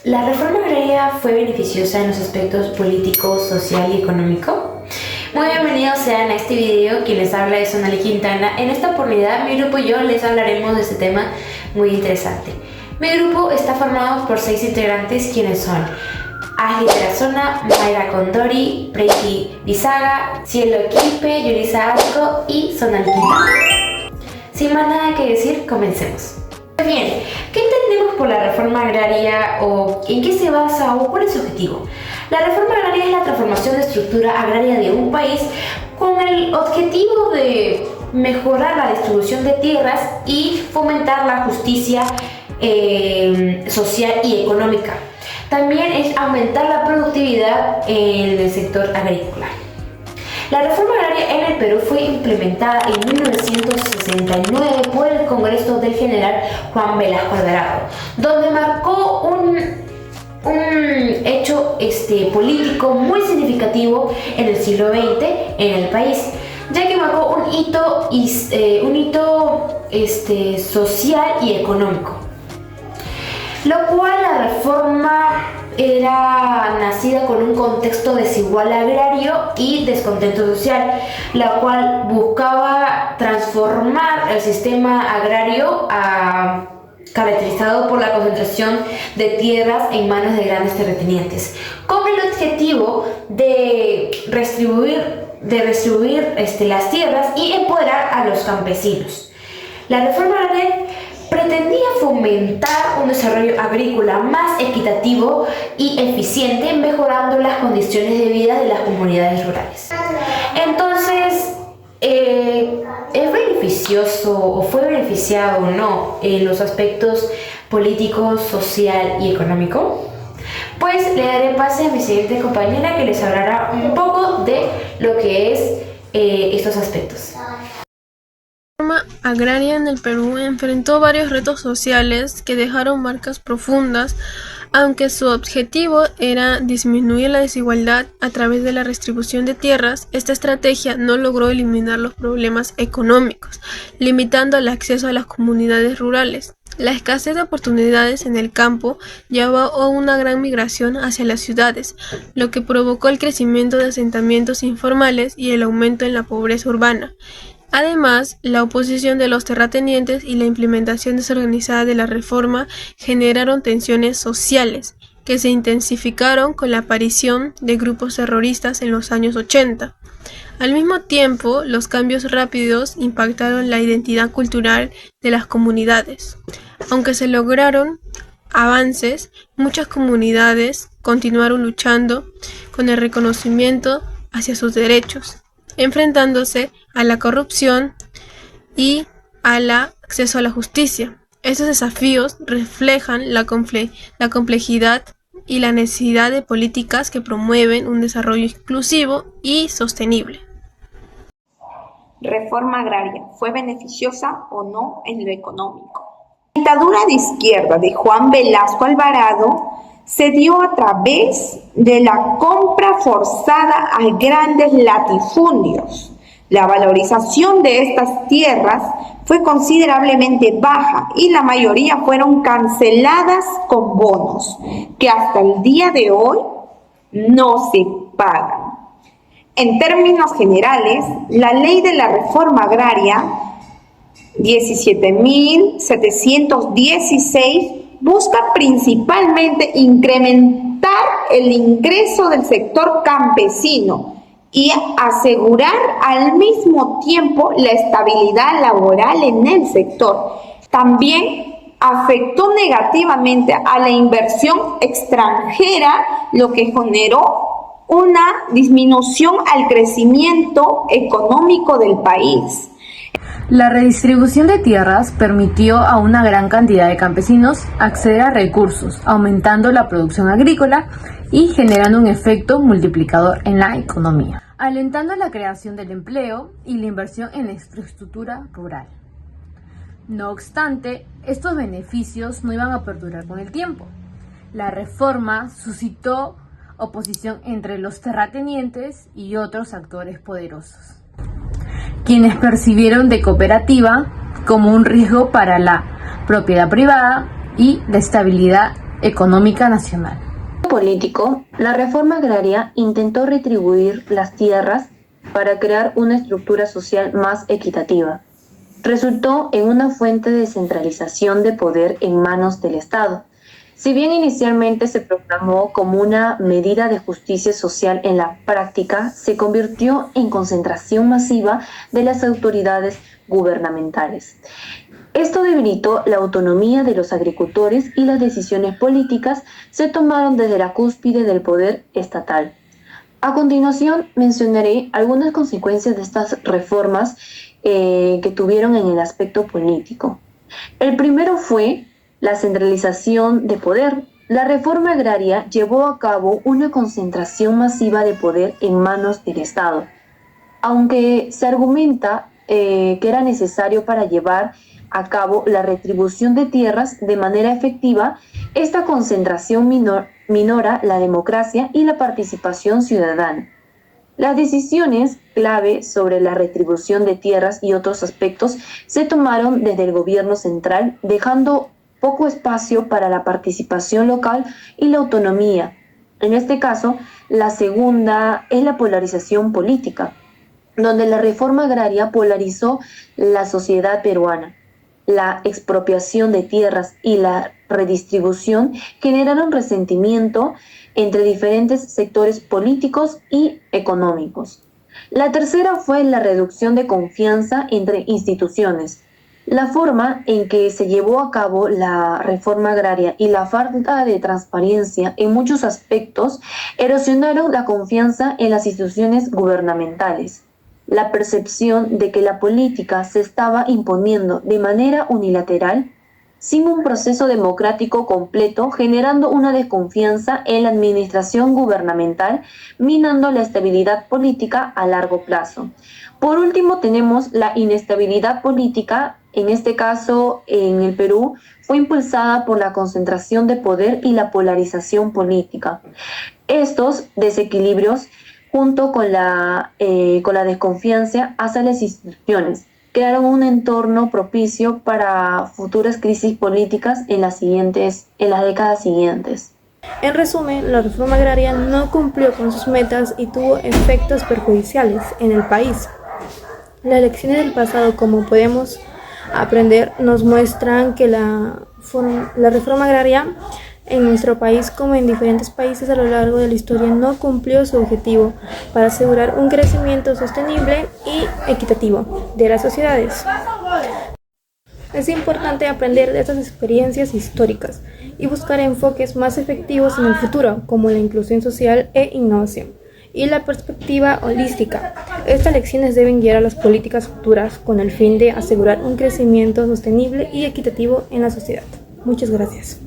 La reforma agraria fue beneficiosa en los aspectos político, social y económico. Muy bienvenidos sean a este video, quien les habla es Sonali Quintana. En esta oportunidad mi grupo y yo les hablaremos de este tema muy interesante. Mi grupo está formado por 6 integrantes, quienes son Ashley Tarazona, Mayra Condori, Preiti Bizaga, Cielo Quispe, Yulisa Asco y Sonali Quintana. Sin más nada que decir, comencemos. Bien, ¿qué entendemos por la reforma agraria o en qué se basa o cuál es su objetivo? La reforma agraria es la transformación de estructura agraria de un país con el objetivo de mejorar la distribución de tierras y fomentar la justicia social y económica. También es aumentar la productividad en el sector agrícola. La reforma agraria en el Perú fue implementada en 1969 por el Congreso del General Juan Velasco Alvarado, donde marcó un hecho político muy significativo en el siglo XX en el país, ya que marcó un hito social y económico, lo cual la reforma era nacida con un contexto desigual agrario y descontento social, la cual buscaba transformar el sistema agrario caracterizado por la concentración de tierras en manos de grandes terratenientes, con el objetivo de redistribuir las tierras y empoderar a los campesinos. La reforma agraria pretendía fomentar un desarrollo agrícola más equitativo y eficiente, mejorando las condiciones de vida de las comunidades rurales. Entonces, ¿es beneficioso o fue beneficiado o no en los aspectos político, social y económico? Pues le daré pase a mi siguiente compañera, que les hablará un poco de lo que es estos aspectos. La reforma agraria en el Perú enfrentó varios retos sociales que dejaron marcas profundas, aunque su objetivo era disminuir la desigualdad a través de la redistribución de tierras. Esta estrategia no logró eliminar los problemas económicos, limitando el acceso a las comunidades rurales. La escasez de oportunidades en el campo llevó a una gran migración hacia las ciudades, lo que provocó el crecimiento de asentamientos informales y el aumento en la pobreza urbana. Además, la oposición de los terratenientes y la implementación desorganizada de la reforma generaron tensiones sociales, que se intensificaron con la aparición de grupos terroristas en los años 80. Al mismo tiempo, los cambios rápidos impactaron la identidad cultural de las comunidades. Aunque se lograron avances, muchas comunidades continuaron luchando con el reconocimiento hacia sus derechos, enfrentándose a la corrupción y al acceso a la justicia. Estos desafíos reflejan la complejidad y la necesidad de políticas que promueven un desarrollo inclusivo y sostenible. Reforma agraria, ¿fue beneficiosa o no en lo económico? La dictadura de izquierda de Juan Velasco Alvarado se dio a través de la compra forzada a grandes latifundios. La valorización de estas tierras fue considerablemente baja y la mayoría fueron canceladas con bonos, que hasta el día de hoy no se pagan. En términos generales, la ley de la reforma agraria 17.716 busca principalmente incrementar el ingreso del sector campesino y asegurar al mismo tiempo la estabilidad laboral en el sector. También afectó negativamente a la inversión extranjera, lo que generó una disminución al crecimiento económico del país. La redistribución de tierras permitió a una gran cantidad de campesinos acceder a recursos, aumentando la producción agrícola y generando un efecto multiplicador en la economía, alentando la creación del empleo y la inversión en la infraestructura rural. No obstante, estos beneficios no iban a perdurar con el tiempo. La reforma suscitó oposición entre los terratenientes y otros actores poderosos, quienes percibieron de cooperativa como un riesgo para la propiedad privada y la estabilidad económica nacional. Político, la reforma agraria intentó retribuir las tierras para crear una estructura social más equitativa. Resultó en una fuente de centralización de poder en manos del Estado. Si bien inicialmente se proclamó como una medida de justicia social, en la práctica se convirtió en concentración masiva de las autoridades gubernamentales. Esto debilitó la autonomía de los agricultores y las decisiones políticas se tomaron desde la cúspide del poder estatal. A continuación mencionaré algunas consecuencias de estas reformas que tuvieron en el aspecto político. El primero fue la centralización de poder. La reforma agraria llevó a cabo una concentración masiva de poder en manos del Estado. Aunque se argumenta que era necesario para llevar a cabo la retribución de tierras de manera efectiva, esta concentración minora la democracia y la participación ciudadana. Las decisiones clave sobre la retribución de tierras y otros aspectos se tomaron desde el gobierno central, dejando poco espacio para la participación local y la autonomía. En este caso, la segunda es la polarización política, donde la reforma agraria polarizó la sociedad peruana. La expropiación de tierras y la redistribución generaron resentimiento entre diferentes sectores políticos y económicos. La tercera fue la reducción de confianza entre instituciones. La forma en que se llevó a cabo la reforma agraria y la falta de transparencia en muchos aspectos erosionaron la confianza en las instituciones gubernamentales. La percepción de que la política se estaba imponiendo de manera unilateral, sin un proceso democrático completo, generando una desconfianza en la administración gubernamental, minando la estabilidad política a largo plazo. Por último, tenemos la inestabilidad política. En este caso, en el Perú, fue impulsada por la concentración de poder y la polarización política. Estos desequilibrios, junto con la desconfianza hacia las instituciones, crearon un entorno propicio para futuras crisis políticas en las décadas siguientes. En resumen, la reforma agraria no cumplió con sus metas y tuvo efectos perjudiciales en el país. Las lecciones del pasado, como podemos aprender, nos muestran que la reforma agraria en nuestro país, como en diferentes países a lo largo de la historia, no cumplió su objetivo para asegurar un crecimiento sostenible y equitativo de las sociedades. Es importante aprender de estas experiencias históricas y buscar enfoques más efectivos en el futuro, como la inclusión social e innovación, y la perspectiva holística. Estas lecciones deben guiar a las políticas futuras con el fin de asegurar un crecimiento sostenible y equitativo en la sociedad. Muchas gracias.